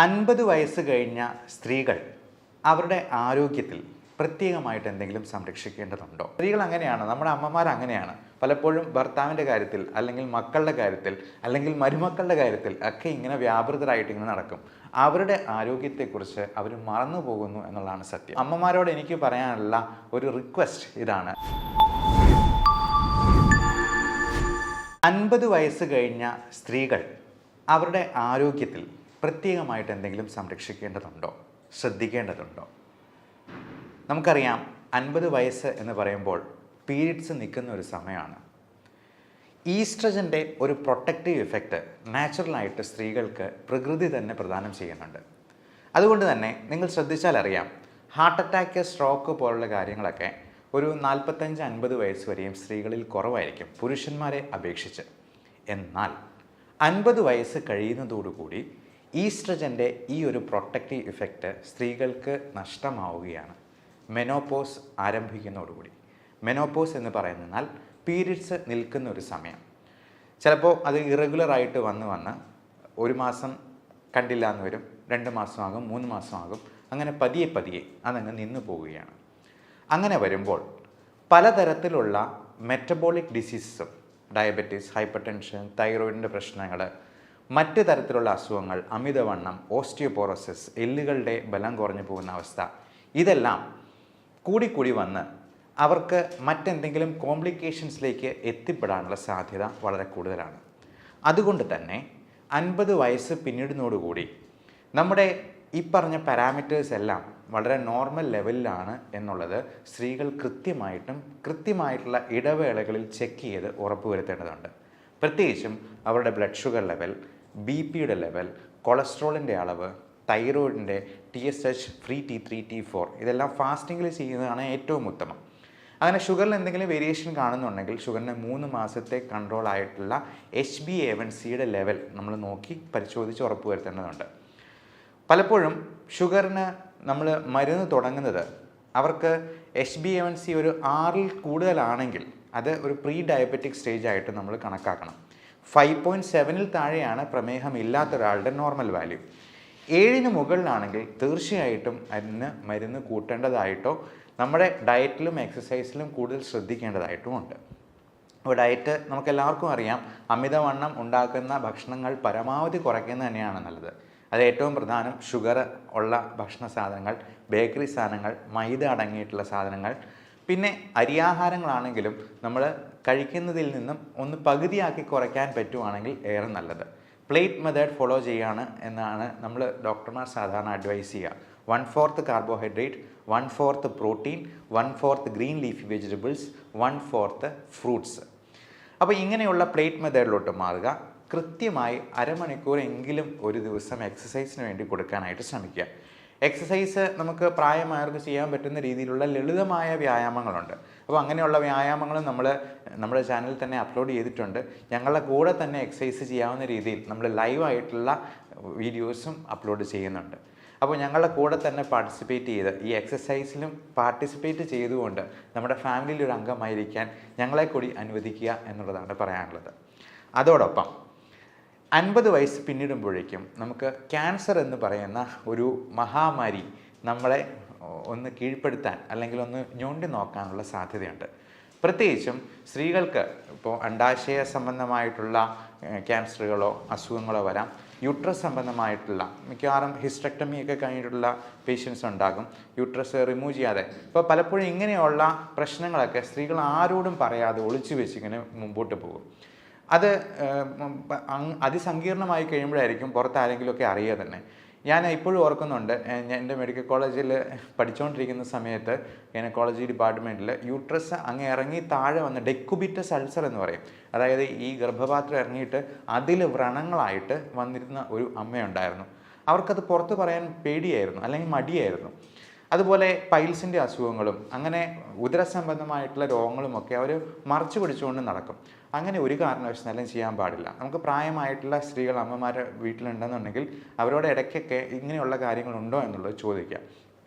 50 വയസ്സ് കഴിഞ്ഞ സ്ത്രീകൾ അവരുടെ ആരോഗ്യത്തിൽ പ്രത്യേകമായിട്ട് എന്തെങ്കിലും സംരക്ഷിക്കേണ്ടതുണ്ടോ? സ്ത്രീകൾ അങ്ങനെയാണ്, നമ്മുടെ അമ്മമാർ അങ്ങനെയാണ്. പലപ്പോഴും ഭർത്താവിൻ്റെ കാര്യത്തിൽ, അല്ലെങ്കിൽ മക്കളുടെ കാര്യത്തിൽ, അല്ലെങ്കിൽ മരുമക്കളുടെ കാര്യത്തിൽ ഒക്കെ ഇങ്ങനെ വ്യാപൃതരായിട്ട് ഇങ്ങനെ നടക്കും. അവരുടെ ആരോഗ്യത്തെക്കുറിച്ച് അവർ മറന്നു പോകുന്നു എന്നുള്ളതാണ് സത്യം. അമ്മമാരോട് എനിക്ക് പറയാനുള്ള ഒരു റിക്വസ്റ്റ് ഇതാണ്. 50 വയസ്സ് കഴിഞ്ഞ സ്ത്രീകൾ അവരുടെ ആരോഗ്യത്തിൽ പ്രത്യേകമായിട്ട് എന്തെങ്കിലും സംരക്ഷിക്കേണ്ടതുണ്ടോ, ശ്രദ്ധിക്കേണ്ടതുണ്ടോ? നമുക്കറിയാം, 50 വയസ്സ് എന്ന് പറയുമ്പോൾ പീരിയഡ്സ് നിൽക്കുന്ന ഒരു സമയമാണ്. ഈസ്ട്രജൻ്റെ ഒരു പ്രൊട്ടക്റ്റീവ് ഇഫക്റ്റ് നാച്ചുറലായിട്ട് സ്ത്രീകൾക്ക് പ്രകൃതി തന്നെ പ്രദാനം ചെയ്യുന്നുണ്ട്. അതുകൊണ്ട് തന്നെ നിങ്ങൾ ശ്രദ്ധിച്ചാൽ അറിയാം, ഹാർട്ട് അറ്റാക്ക്, സ്ട്രോക്ക് പോലുള്ള കാര്യങ്ങളൊക്കെ ഒരു 45-50 വയസ്സ് വരെയും സ്ത്രീകളിൽ കുറവായിരിക്കും പുരുഷന്മാരെ അപേക്ഷിച്ച്. എന്നാൽ 50 വയസ്സ് കഴിയുന്നതോടുകൂടി ഈസ്ട്രജൻ്റെ ഈ ഒരു പ്രൊട്ടക്റ്റീവ് ഇഫക്റ്റ് സ്ത്രീകൾക്ക് നഷ്ടമാവുകയാണ്. മെനോപോസ് ആരംഭിക്കുന്നതോടുകൂടി. മെനോപോസ് എന്ന് പറയുന്നതിനാൽ പീരിയഡ്സ് നിൽക്കുന്ന ഒരു സമയം. ചിലപ്പോൾ അത് ഇറഗുലറായിട്ട് വന്ന് ഒരു മാസം കണ്ടില്ല എന്ന് വരും, 2 മാസമാകും, 3 മാസമാകും, അങ്ങനെ പതിയെ അതങ്ങ് നിന്നു പോവുകയാണ്. അങ്ങനെ വരുമ്പോൾ പലതരത്തിലുള്ള മെറ്റബോളിക് ഡിസീസസും, ഡയബറ്റീസ്, ഹൈപ്പർ ടെൻഷൻ, തൈറോയിഡിൻ്റെ പ്രശ്നങ്ങൾ, മറ്റ് തരത്തിലുള്ള അസുഖങ്ങൾ, അമിതവണ്ണം, ഓസ്റ്റിയോപോറോസിസ്, എല്ലുകളുടെ ബലം കുറഞ്ഞു പോകുന്ന അവസ്ഥ, ഇതെല്ലാം കൂടി വന്ന് അവർക്ക് മറ്റെന്തെങ്കിലും കോംപ്ലിക്കേഷൻസിലേക്ക് എത്തിപ്പെടാനുള്ള സാധ്യത വളരെ കൂടുതലാണ്. അതുകൊണ്ട് തന്നെ 50 വയസ്സ് പിന്നിടുന്നതോടുകൂടി നമ്മുടെ ഈ പറഞ്ഞ പാരാമീറ്റേഴ്സ് എല്ലാം വളരെ നോർമൽ ലെവലിലാണ് എന്നുള്ളത് സ്ത്രീകൾ കൃത്യമായിട്ടുള്ള ഇടവേളകളിൽ ചെക്ക് ചെയ്ത് ഉറപ്പുവരുത്തേണ്ടതുണ്ട്. പ്രത്യേകിച്ചും അവരുടെ ബ്ലഡ് ഷുഗർ ലെവൽ, BP-യുടെ ലെവൽ, കൊളസ്ട്രോളിൻ്റെ അളവ്, തൈറോയിഡിൻ്റെ TSH, ഫ്രീ T3, T4 ഇതെല്ലാം ഫാസ്റ്റിങ്ങിൽ ചെയ്യുന്നതാണ് ഏറ്റവും ഉത്തമം. അങ്ങനെ ഷുഗറിൽ എന്തെങ്കിലും വേരിയേഷൻ കാണുന്നുണ്ടെങ്കിൽ ഷുഗറിന് 3 മാസത്തെ കൺട്രോൾ ആയിട്ടുള്ള HbA1cയുടെ ലെവൽ നമ്മൾ നോക്കി പരിശോധിച്ച് ഉറപ്പ് വരുത്തേണ്ടതുണ്ട്. പലപ്പോഴും ഷുഗറിന് നമ്മൾ മരുന്ന് തുടങ്ങുന്നത് അവർക്ക് HbA1c ഒരു 6-ൽ കൂടുതലാണെങ്കിൽ അത് ഒരു പ്രീ ഡയബറ്റിക് സ്റ്റേജ് ആയിട്ട് നമ്മൾ കണക്കാക്കണം. 5.7-ൽ താഴെയാണ് പ്രമേഹം ഇല്ലാത്ത ഒരാളുടെ നോർമൽ വാല്യൂ. 7-ന് മുകളിലാണെങ്കിൽ തീർച്ചയായിട്ടും അതിന് മരുന്ന് കൂട്ടേണ്ടതായിട്ടോ നമ്മുടെ ഡയറ്റിലും എക്സസൈസിലും കൂടുതൽ ശ്രദ്ധിക്കേണ്ടതായിട്ടും ഉണ്ട്. അപ്പോൾ ഡയറ്റ് നമുക്കെല്ലാവർക്കും അറിയാം, അമിതവണ്ണം ഉണ്ടാക്കുന്ന ഭക്ഷണങ്ങൾ പരമാവധി കുറയ്ക്കുന്നത് തന്നെയാണ് നല്ലത്. അത് ഏറ്റവും പ്രധാനം ഷുഗർ ഉള്ള ഭക്ഷണ സാധനങ്ങൾ, ബേക്കറി സാധനങ്ങൾ, മൈദ അടങ്ങിയിട്ടുള്ള സാധനങ്ങൾ, പിന്നെ അരിയാഹാരങ്ങളാണെങ്കിലും നമ്മൾ കഴിക്കുന്നതിൽ നിന്നും ഒന്ന് പകുതിയാക്കി കുറയ്ക്കാൻ പറ്റുവാണെങ്കിൽ ഏറെ നല്ലത്. പ്ലേറ്റ് മെത്തേഡ് ഫോളോ ചെയ്യുകയാണ് എന്നാണ് നമ്മൾ ഡോക്ടർമാർ സാധാരണ അഡ്വൈസ് ചെയ്യുക. 1/4 carbohydrate, 1/4 protein, 1/4 green leafy vegetables, 1/4 fruits. അപ്പോൾ ഇങ്ങനെയുള്ള പ്ലേറ്റ് മെത്തേഡിലോട്ട് മാറുക. കൃത്യമായി അരമണിക്കൂറെങ്കിലും ഒരു ദിവസം എക്സസൈസിന് വേണ്ടി കൊടുക്കാനായിട്ട് ശ്രമിക്കുക. എക്സസൈസ് നമുക്ക് പ്രായമായവർക്ക് ചെയ്യാൻ പറ്റുന്ന രീതിയിലുള്ള ലളിതമായ വ്യായാമങ്ങളുണ്ട്. അപ്പോൾ അങ്ങനെയുള്ള വ്യായാമങ്ങളും നമ്മൾ നമ്മുടെ ചാനലിൽ തന്നെ അപ്ലോഡ് ചെയ്തിട്ടുണ്ട്. ഞങ്ങളുടെ കൂടെ തന്നെ എക്സസൈസ് ചെയ്യാവുന്ന രീതിയിൽ നമ്മൾ ലൈവായിട്ടുള്ള വീഡിയോസും അപ്ലോഡ് ചെയ്യുന്നുണ്ട്. അപ്പോൾ ഞങ്ങളുടെ കൂടെ തന്നെ പാർട്ടിസിപ്പേറ്റ് ചെയ്ത് ഈ എക്സസൈസിലും പാർട്ടിസിപ്പേറ്റ് ചെയ്തുകൊണ്ട് നമ്മുടെ ഫാമിലിയിൽ ഒരു അംഗമായിരിക്കാൻ ഞങ്ങളെ കൂടി അനുവദിക്കുക എന്നുള്ളതാണ് പറയാനുള്ളത്. അതോടൊപ്പം 50 വയസ്സ് പിന്നിടുമ്പോഴേക്കും നമുക്ക് ക്യാൻസർ എന്ന് പറയുന്ന ഒരു മഹാമാരി നമ്മളെ ഒന്ന് കീഴ്പ്പെടുത്താൻ അല്ലെങ്കിൽ ഒന്ന് ഞൊണ്ടി നോക്കാനുള്ള സാധ്യതയുണ്ട്. പ്രത്യേകിച്ചും സ്ത്രീകൾക്ക് ഇപ്പോൾ അണ്ഡാശയ സംബന്ധമായിട്ടുള്ള ക്യാൻസറുകളോ അസുഖങ്ങളോ വരാം. യൂട്രസ് സംബന്ധമായിട്ടുള്ള മിക്കവാറും ഹിസ്റ്ററക്ടമിയൊക്കെ കഴിഞ്ഞിട്ടുള്ള പേഷ്യൻസ് ഉണ്ടാകും, യൂട്രസ് റിമൂവ് ചെയ്യാതെ. ഇപ്പോൾ പലപ്പോഴും ഇങ്ങനെയുള്ള പ്രശ്നങ്ങളൊക്കെ സ്ത്രീകൾ ആരോടും പറയാതെ ഒളിച്ചു വെച്ചിങ്ങനെ മുമ്പോട്ട് പോകും. അത് അതിസങ്കീർണമായി കഴിയുമ്പോഴായിരിക്കും പുറത്ത് ആരെങ്കിലുമൊക്കെ അറിയുക തന്നെ. ഞാൻ ഇപ്പോഴും ഓർക്കുന്നുണ്ട്, എൻ്റെ മെഡിക്കൽ കോളേജിൽ പഠിച്ചുകൊണ്ടിരിക്കുന്ന സമയത്ത് ഗൈനക്കോളജി ഡിപ്പാർട്ട്മെൻറ്റിൽ യൂട്രസ് അങ്ങ് ഇറങ്ങി താഴെ വന്ന് ഡെക്കുബിറ്റസ് അൾസർ എന്ന് പറയും, അതായത് ഈ ഗർഭപാത്രം ഇറങ്ങിയിട്ട് അതിൽ വ്രണങ്ങളായിട്ട് വന്നിരുന്ന ഒരു അമ്മയുണ്ടായിരുന്നു. അവർക്കത് പുറത്ത് പറയാൻ പേടിയായിരുന്നു, അല്ലെങ്കിൽ മടിയായിരുന്നു. അതുപോലെ പൈൽസിൻ്റെ അസുഖങ്ങളും അങ്ങനെ ഉദരസംബന്ധമായിട്ടുള്ള രോഗങ്ങളുമൊക്കെ അവർ മറച്ചു പിടിച്ചുകൊണ്ട് നടക്കും. അങ്ങനെ ഒരു കാരണവശാലും ചെയ്യാൻ പാടില്ല. നമുക്ക് പ്രായമായിട്ടുള്ള സ്ത്രീകൾ, അമ്മമാർ വീട്ടിലുണ്ടെന്നുണ്ടെങ്കിൽ അവരോട് ഇടയ്ക്കൊക്കെ ഇങ്ങനെയുള്ള കാര്യങ്ങളുണ്ടോ എന്നുള്ളത് ചോദിക്കാം.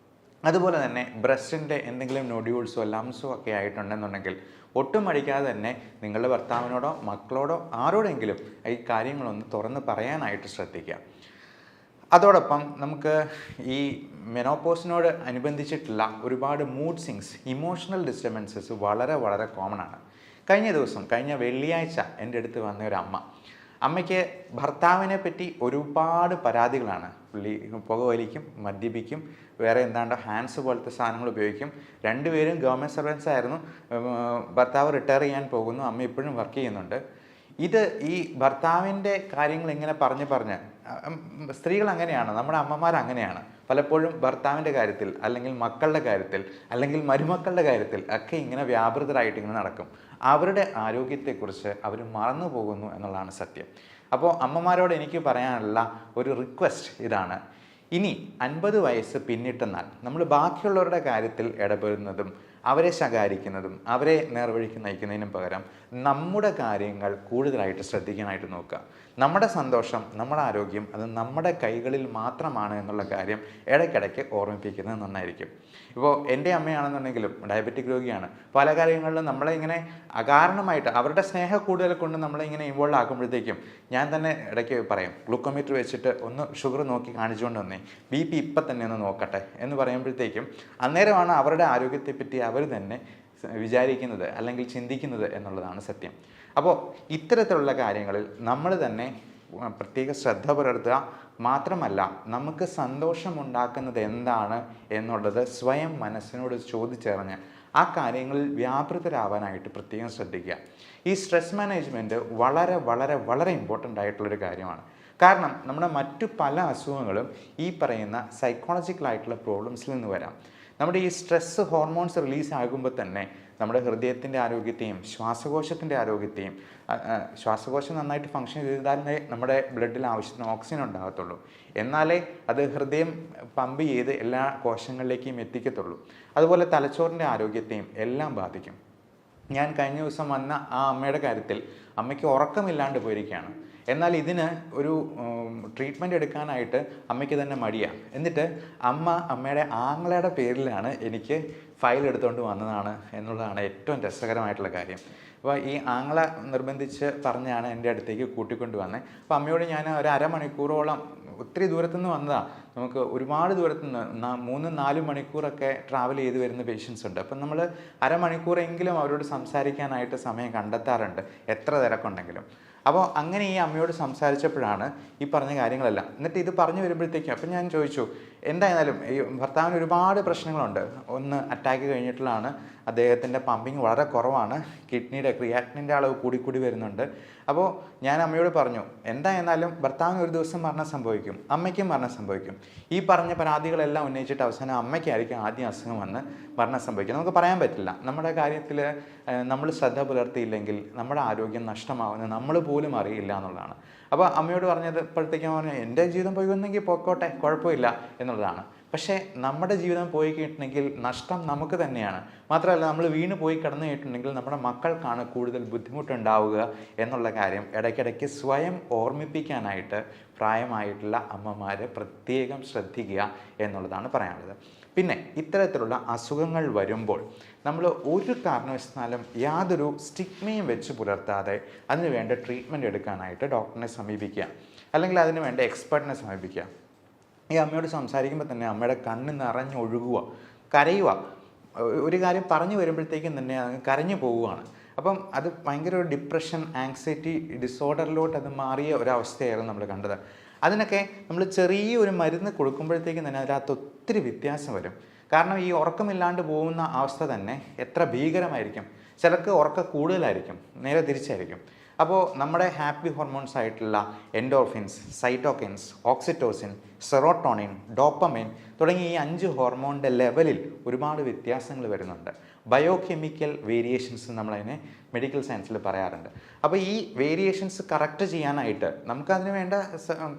അതുപോലെ തന്നെ ബ്രസ്റ്റിൻ്റെ എന്തെങ്കിലും നൊഡ്യൂൾസോ ലംസോ ഒക്കെ ആയിട്ടുണ്ടെന്നുണ്ടെങ്കിൽ ഒട്ടും മടിക്കാതെ തന്നെ നിങ്ങളുടെ ഭർത്താവിനോടോ മക്കളോടോ ആരോടെങ്കിലും ഈ കാര്യങ്ങളൊന്ന് തുറന്ന് പറയാനായിട്ട് ശ്രദ്ധിക്കുക. അതോടൊപ്പം നമുക്ക് ഈ മെനോപോസിനോട് അനുബന്ധിച്ചിട്ടുള്ള ഒരുപാട് മൂഡ് സ്വിങ്സ്, ഇമോഷണൽ ഡിസ്റ്റർബൻസസ് വളരെ വളരെ കോമൺ ആണ്. കഴിഞ്ഞ വെള്ളിയാഴ്ച എൻ്റെ അടുത്ത് വന്ന ഒരു അമ്മയ്ക്ക് ഭർത്താവിനെ പറ്റി ഒരുപാട് പരാതികളാണ്. പുള്ളി പുകവലിക്കും, മദ്യപിക്കും, വേറെ എന്താണ്ട് ഹാൻഡ്സ് പോലത്തെ സാധനങ്ങൾ ഉപയോഗിക്കും. രണ്ടുപേരും ഗവൺമെൻറ് സർവൻസ് ആയിരുന്നു. ഭർത്താവ് റിട്ടയർ ചെയ്യാൻ പോകുന്നു, അമ്മ ഇപ്പോഴും വർക്ക് ചെയ്യുന്നുണ്ട്. ഇത് ഈ ഭർത്താവിൻ്റെ കാര്യങ്ങൾ ഇങ്ങനെ പറഞ്ഞ് സ്ത്രീകൾ അങ്ങനെയാണ്, നമ്മുടെ അമ്മമാർ അങ്ങനെയാണ്. പലപ്പോഴും ഭർത്താവിൻ്റെ കാര്യത്തിൽ, അല്ലെങ്കിൽ മക്കളുടെ കാര്യത്തിൽ, അല്ലെങ്കിൽ മരുമക്കളുടെ കാര്യത്തിൽ ഒക്കെ ഇങ്ങനെ വ്യാപൃതരായിട്ട് ഇങ്ങനെ നടക്കും. അവരുടെ ആരോഗ്യത്തെക്കുറിച്ച് അവർ മറന്നു പോകുന്നു എന്നുള്ളതാണ് സത്യം. അപ്പോൾ അമ്മമാരോട് എനിക്ക് പറയാനുള്ള ഒരു റിക്വസ്റ്റ് ഇതാണ്: ഇനി 50 വയസ്സ് പിന്നിട്ടെന്നാൽ നമ്മൾ ബാക്കിയുള്ളവരുടെ കാര്യത്തിൽ ഇടപെടുന്നതും അവരെ ശകാരിക്കുന്നതും അവരെ നേർവഴിക്ക് നയിക്കുന്നതിനും പകരം നമ്മുടെ കാര്യങ്ങൾ കൂടുതലായിട്ട് ശ്രദ്ധിക്കാനായിട്ട് നോക്കുക. നമ്മുടെ സന്തോഷം, നമ്മുടെ ആരോഗ്യം അത് നമ്മുടെ കൈകളിൽ മാത്രമാണ് എന്നുള്ള കാര്യം ഇടയ്ക്കിടയ്ക്ക് ഓർമ്മിപ്പിക്കുന്നത് നന്നായിരിക്കും. ഇപ്പോൾ എൻ്റെ അമ്മയാണെന്നുണ്ടെങ്കിലും ഡയബറ്റിക് രോഗിയാണ്. പല കാര്യങ്ങളിലും നമ്മളെ ഇങ്ങനെ അകാരണമായിട്ട് അവരുടെ സ്നേഹം കൂടുതൽ കൊണ്ട് നമ്മളെ ഇങ്ങനെ ഇൻവോൾവ് ആക്കുമ്പോഴത്തേക്കും ഞാൻ തന്നെ ഇടയ്ക്ക് പറയും, ഗ്ലൂക്കോമീറ്റർ വെച്ചിട്ട് ഒന്ന് ഷുഗർ നോക്കി കാണിച്ചുകൊണ്ട് വന്നേ, BP ഇപ്പം തന്നെ ഒന്ന് നോക്കട്ടെ എന്ന് പറയുമ്പോഴത്തേക്കും അന്നേരമാണ് അവരുടെ ആരോഗ്യത്തെപ്പറ്റി അവർ തന്നെ വിചാരിക്കുന്നത് അല്ലെങ്കിൽ ചിന്തിക്കുന്നത് എന്നുള്ളതാണ് സത്യം. അപ്പോൾ ഇത്തരത്തിലുള്ള കാര്യങ്ങളിൽ നമ്മൾ തന്നെ പ്രത്യേക ശ്രദ്ധ പുലർത്തുക. മാത്രമല്ല, നമുക്ക് സന്തോഷമുണ്ടാക്കുന്നത് എന്താണ് എന്നുള്ളത് സ്വയം മനസ്സിനോട് ചോദിച്ചറിഞ്ഞ് ആ കാര്യങ്ങളിൽ വ്യാപൃതരാവാനായിട്ട് പ്രത്യേകം ശ്രദ്ധിക്കുക. ഈ സ്ട്രെസ് മാനേജ്മെൻറ്റ് വളരെ വളരെ വളരെ ഇമ്പോർട്ടൻ്റ് ആയിട്ടുള്ളൊരു കാര്യമാണ്. കാരണം നമ്മുടെ മറ്റു പല അസുഖങ്ങളും ഈ പറയുന്ന സൈക്കോളജിക്കലായിട്ടുള്ള പ്രോബ്ലംസിൽ നിന്ന് വരാം. നമ്മുടെ ഈ സ്ട്രെസ് ഹോർമോൺസ് റിലീസ് ആകുമ്പോൾ തന്നെ നമ്മുടെ ഹൃദയത്തിൻ്റെ ആരോഗ്യത്തെയും ശ്വാസകോശത്തിൻ്റെ ആരോഗ്യത്തെയും, ശ്വാസകോശം നന്നായിട്ട് ഫങ്ഷൻ ചെയ്താലേ നമ്മുടെ ബ്ലഡിൽ ആവശ്യത്തിന് ഓക്സിജൻ ഉണ്ടാകത്തുള്ളൂ. എന്നാലേ അത് ഹൃദയം പമ്പ് ചെയ്ത് എല്ലാ കോശങ്ങളിലേക്കും എത്തിക്കത്തുള്ളൂ. അതുപോലെ തലച്ചോറിൻ്റെ ആരോഗ്യത്തെയും എല്ലാം ബാധിക്കും. ഞാൻ കഴിഞ്ഞ ദിവസം വന്ന ആ അമ്മയുടെ കാര്യത്തിൽ അമ്മയ്ക്ക് ഉറക്കമില്ലാണ്ട് പോയിരിക്കുകയാണ്. എന്നാൽ ഇതിന് ഒരു ട്രീറ്റ്മെൻറ്റ് എടുക്കാനായിട്ട് അമ്മയ്ക്ക് തന്നെ മടിയാണ്. എന്നിട്ട് അമ്മയുടെ ആങ്ങളയുടെ പേരിലാണ് എനിക്ക് ഫയൽ എടുത്തുകൊണ്ട് വന്നതാണ് എന്നുള്ളതാണ് ഏറ്റവും രസകരമായിട്ടുള്ള കാര്യം. അപ്പോൾ ഈ ആങ്ങള നിർബന്ധിച്ച് പറഞ്ഞാണ് എൻ്റെ അടുത്തേക്ക് കൂട്ടിക്കൊണ്ട് വന്നത്. അപ്പോൾ അമ്മയോട് ഞാൻ ഒരു അരമണിക്കൂറോളം, ഒത്തിരി ദൂരത്തുനിന്ന് വന്നതാണ്, നമുക്ക് ഒരുപാട് ദൂരത്തുനിന്ന് 3-4 മണിക്കൂറൊക്കെ ട്രാവൽ ചെയ്ത് വരുന്ന പേഷ്യൻസ് ഉണ്ട്. അപ്പം നമ്മൾ അരമണിക്കൂറെങ്കിലും അവരോട് സംസാരിക്കാനായിട്ട് സമയം കണ്ടെത്താറുണ്ട്, എത്ര തിരക്കുണ്ടെങ്കിലും. അപ്പോൾ അങ്ങനെ ഈ അമ്മയോട് സംസാരിച്ചപ്പോഴാണ് ഈ പറഞ്ഞ കാര്യങ്ങളെല്ലാം. എന്നിട്ട് ഇത് പറഞ്ഞു വരുമ്പോഴത്തേക്കും അപ്പം ഞാൻ ചോദിച്ചു, എന്തായാലും ഈ ഭർത്താവിന് ഒരുപാട് പ്രശ്നങ്ങളുണ്ട്. ഒന്ന് അറ്റാക്ക് കഴിഞ്ഞിട്ടുള്ളതാണ്, അദ്ദേഹത്തിൻ്റെ പമ്പിങ് വളരെ കുറവാണ്, കിഡ്നിയുടെ ക്രിയാറ്റിനിൻ്റെ അളവ് കൂടി വരുന്നുണ്ട്. അപ്പോൾ ഞാൻ അമ്മയോട് പറഞ്ഞു, എന്തായിരുന്നാലും ഭർത്താവിന് ഒരു ദിവസം മരണം സംഭവിക്കും, അമ്മയ്ക്കും മരണം സംഭവിക്കും. ഈ പറഞ്ഞ പരാതികളെല്ലാം ഉന്നയിച്ചിട്ട് അവസാനം അമ്മയ്ക്കായിരിക്കും ആദ്യം അസുഖം വന്ന് മരണം സംഭവിക്കും. നമുക്ക് പറയാൻ പറ്റില്ല. നമ്മുടെ കാര്യത്തിൽ നമ്മൾ ശ്രദ്ധ പുലർത്തിയില്ലെങ്കിൽ നമ്മുടെ ആരോഗ്യം നഷ്ടമാവുന്നത് നമ്മൾ പോലും അറിയില്ല എന്നുള്ളതാണ്. അപ്പോൾ അമ്മയോട് പറഞ്ഞത് ഇപ്പോഴത്തേക്കും പറഞ്ഞു, എൻ്റെ ജീവിതം പോയി വന്നെങ്കിൽ പോയിക്കോട്ടെ, കുഴപ്പമില്ല എന്നുള്ളതാണ്. പക്ഷേ നമ്മുടെ ജീവിതം പോയി കഴിഞ്ഞിട്ടുണ്ടെങ്കിൽ നഷ്ടം നമുക്ക് തന്നെയാണ്. മാത്രമല്ല, നമ്മൾ വീണ് പോയി കിടന്നു കഴിഞ്ഞിട്ടുണ്ടെങ്കിൽ നമ്മുടെ മക്കൾക്കാണ് കൂടുതൽ ബുദ്ധിമുട്ടുണ്ടാവുക എന്നുള്ള കാര്യം ഇടയ്ക്കിടയ്ക്ക് സ്വയം ഓർമ്മിപ്പിക്കാനായിട്ട് പ്രായമായിട്ടുള്ള അമ്മമാർ പ്രത്യേകം ശ്രദ്ധിക്കുക എന്നുള്ളതാണ് പറയാനുള്ളത്. പിന്നെ ഇത്തരത്തിലുള്ള അസുഖങ്ങൾ വരുമ്പോൾ നമ്മൾ ഒരു കാരണവശാലും യാതൊരു സ്റ്റിഗ്മയും വെച്ച് പുലർത്താതെ അതിന് വേണ്ട ട്രീറ്റ്മെൻറ്റ് എടുക്കാനായിട്ട് ഡോക്ടറിനെ സമീപിക്കുക, അല്ലെങ്കിൽ അതിന് വേണ്ട എക്സ്പെർട്ടിനെ സമീപിക്കുക. ഈ അമ്മയോട് സംസാരിക്കുമ്പോൾ തന്നെ അമ്മയുടെ കണ്ണ് നിറഞ്ഞൊഴുകുക, കരയുക. ഒരു കാര്യം പറഞ്ഞു വരുമ്പോഴത്തേക്കും തന്നെ അത് കരഞ്ഞു പോവുകയാണ്. അപ്പം അത് ഭയങ്കര ഒരു ഡിപ്രഷൻ, ആങ്സൈറ്റി ഡിസോർഡറിലോട്ട് അത് മാറിയ ഒരവസ്ഥയായിരുന്നു നമ്മൾ കണ്ടത്. അതിനൊക്കെ നമ്മൾ ചെറിയൊരു മരുന്ന് കൊടുക്കുമ്പോഴത്തേക്കും തന്നെ അതിനകത്ത് ഒത്തിരി വ്യത്യാസം വരും. കാരണം ഈ ഉറക്കമില്ലാണ്ട് പോകുന്ന അവസ്ഥ തന്നെ എത്ര ഭീകരമായിരിക്കും. ചിലർക്ക് ഉറക്കം കൂടുതലായിരിക്കും, നേരെ തിരിച്ചായിരിക്കും. അപ്പോൾ നമ്മുടെ ഹാപ്പി ഹോർമോൺസ് ആയിട്ടുള്ള എൻഡോർഫിൻസ്, സൈറ്റോകിൻസ്, ഓക്സിറ്റോസിൻ, സെറോട്ടോണിൻ, ഡോപ്പമൈൻ തുടങ്ങിയ ഈ 5 ഹോർമോണിൻ്റെ ലെവലിൽ ഒരുപാട് വ്യത്യാസങ്ങൾ വരുന്നുണ്ട്. ബയോകെമിക്കൽ വേരിയേഷൻസ് നമ്മളതിനെ മെഡിക്കൽ സയൻസിൽ പറയാറുണ്ട്. അപ്പോൾ ഈ വേരിയേഷൻസ് കറക്റ്റ് ചെയ്യാനായിട്ട് നമുക്കതിന് വേണ്ട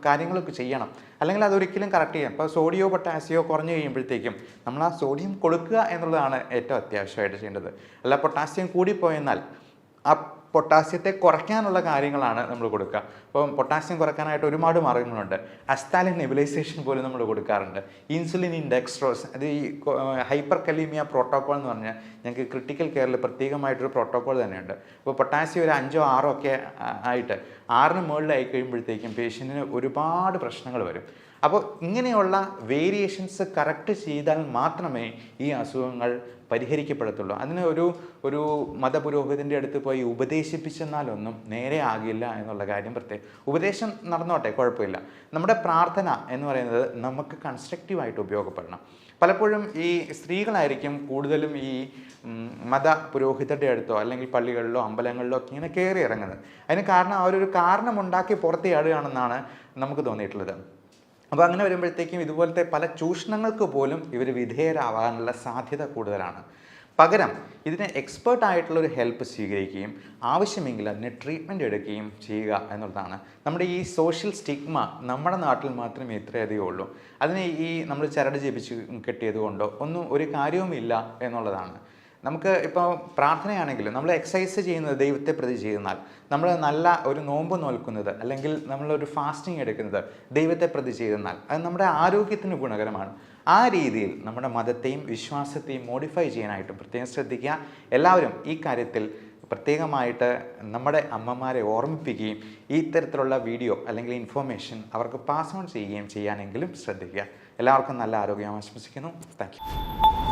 കാര്യങ്ങളൊക്കെ ചെയ്യണം, അല്ലെങ്കിൽ അതൊരിക്കലും കറക്റ്റ് ചെയ്യാം. ഇപ്പോൾ സോഡിയോ പൊട്ടാസിയോ കുറഞ്ഞു കഴിയുമ്പോഴത്തേക്കും നമ്മൾ ആ സോഡിയം കൊടുക്കുക എന്നുള്ളതാണ് ഏറ്റവും അത്യാവശ്യമായിട്ട് ചെയ്യേണ്ടത്. അല്ല പൊട്ടാസ്യം കൂടിപ്പോയെന്നാൽ ആ പൊട്ടാസ്യത്തെ കുറയ്ക്കാനുള്ള കാര്യങ്ങളാണ് നമ്മൾ കൊടുക്കുക. അപ്പം പൊട്ടാസ്യം കുറയ്ക്കാനായിട്ട് ഒരുപാട് മാർഗ്ഗങ്ങളുണ്ട്. അസ്താലിൻ നെബുലൈസേഷൻ പോലും നമ്മൾ കൊടുക്കാറുണ്ട്. ഇൻസുലിൻ ഇൻഡെക്സ്ട്രോസ്, അത് ഈ ഹൈപ്പർ കലീമിയ പ്രോട്ടോക്കോൾ എന്ന് പറഞ്ഞാൽ ഞങ്ങൾക്ക് ക്രിട്ടിക്കൽ കെയറിൽ പ്രത്യേകമായിട്ടൊരു പ്രോട്ടോക്കോൾ തന്നെയുണ്ട്. അപ്പോൾ പൊട്ടാസ്യം ഒരു 5-6 ഒക്കെ ആയിട്ട് 6ന് മുകളിലായി കഴിയുമ്പോഴത്തേക്കും പേഷ്യൻറ്റിന് ഒരുപാട് പ്രശ്നങ്ങൾ വരും. അപ്പോൾ ഇങ്ങനെയുള്ള വേരിയേഷൻസ് കറക്റ്റ് ചെയ്താൽ മാത്രമേ ഈ അസുഖങ്ങൾ പരിഹരിക്കപ്പെടത്തുള്ളൂ. അതിന് ഒരു മതപുരോഹിതൻ്റെ അടുത്ത് പോയി ഉപദേശിപ്പിച്ചെന്നാലൊന്നും നേരെ ആകില്ല എന്നുള്ള കാര്യം പ്രത്യേകം. ഉപദേശം നടന്നോട്ടെ, കുഴപ്പമില്ല. നമ്മുടെ പ്രാർത്ഥന എന്ന് പറയുന്നത് നമുക്ക് കൺസ്ട്രക്റ്റീവായിട്ട് ഉപയോഗപ്പെടണം. പലപ്പോഴും ഈ സ്ത്രീകളായിരിക്കും കൂടുതലും ഈ മത പുരോഹിതരുടെ അടുത്തോ അല്ലെങ്കിൽ പള്ളികളിലോ അമ്പലങ്ങളിലോ ഒക്കെ ഇങ്ങനെ കയറി ഇറങ്ങുന്നത്. അതിന് കാരണം അവരൊരു കാരണമുണ്ടാക്കി പുറത്ത് ചാടുകയാണെന്നാണ് നമുക്ക് തോന്നിയിട്ടുള്ളത്. അപ്പോൾ അങ്ങനെ വരുമ്പോഴത്തേക്കും ഇതുപോലത്തെ പല ചൂഷണങ്ങൾക്ക് പോലും ഇവർ വിധേയരാവാനുള്ള സാധ്യത കൂടുതലാണ്. പകരം ഇതിന് എക്സ്പേർട്ടായിട്ടുള്ളൊരു ഹെൽപ്പ് സ്വീകരിക്കുകയും ആവശ്യമെങ്കിൽ അതിന് ട്രീറ്റ്മെൻറ്റ് എടുക്കുകയും ചെയ്യുക എന്നുള്ളതാണ്. നമ്മുടെ ഈ സോഷ്യൽ സ്റ്റിഗ്മ നമ്മുടെ നാട്ടിൽ മാത്രമേ ഇത്രയധികം ഉള്ളൂ. അതിനെ ഈ നമ്മൾ ചരട് ജപിച്ച് കെട്ടിയത് കൊണ്ടോ ഒന്നും ഒരു കാര്യവുമില്ല എന്നുള്ളതാണ്. നമുക്ക് ഇപ്പോൾ പ്രാർത്ഥനയാണെങ്കിലും നമ്മൾ എക്സസൈസ് ചെയ്യുന്നത് ദൈവത്തെ പ്രതി ചെയ്യുന്നാൽ, നമ്മൾ നല്ല ഒരു നോമ്പ് നോൽക്കുന്നത് അല്ലെങ്കിൽ നമ്മളൊരു ഫാസ്റ്റിംഗ് എടുക്കുന്നത് ദൈവത്തെ പ്രതി ചെയ്യുന്നാൽ അത് നമ്മുടെ ആരോഗ്യത്തിന് ഗുണകരമാണ്. ആ രീതിയിൽ നമ്മുടെ മതത്തെയും വിശ്വാസത്തെയും മോഡിഫൈ ചെയ്യാനായിട്ടും പ്രത്യേകം ശ്രദ്ധിക്കുക. എല്ലാവരും ഈ കാര്യത്തിൽ പ്രത്യേകമായിട്ട് നമ്മുടെ അമ്മമാരെ ഓർമ്മിപ്പിക്കുകയും ഈ തരത്തിലുള്ള വീഡിയോ അല്ലെങ്കിൽ ഇൻഫോർമേഷൻ അവർക്ക് പാസ് ഓൺ ചെയ്യുകയും ചെയ്യാനെങ്കിലും ശ്രദ്ധിക്കുക. എല്ലാവർക്കും നല്ല ആരോഗ്യം ആശംസിക്കുന്നു. Thank you.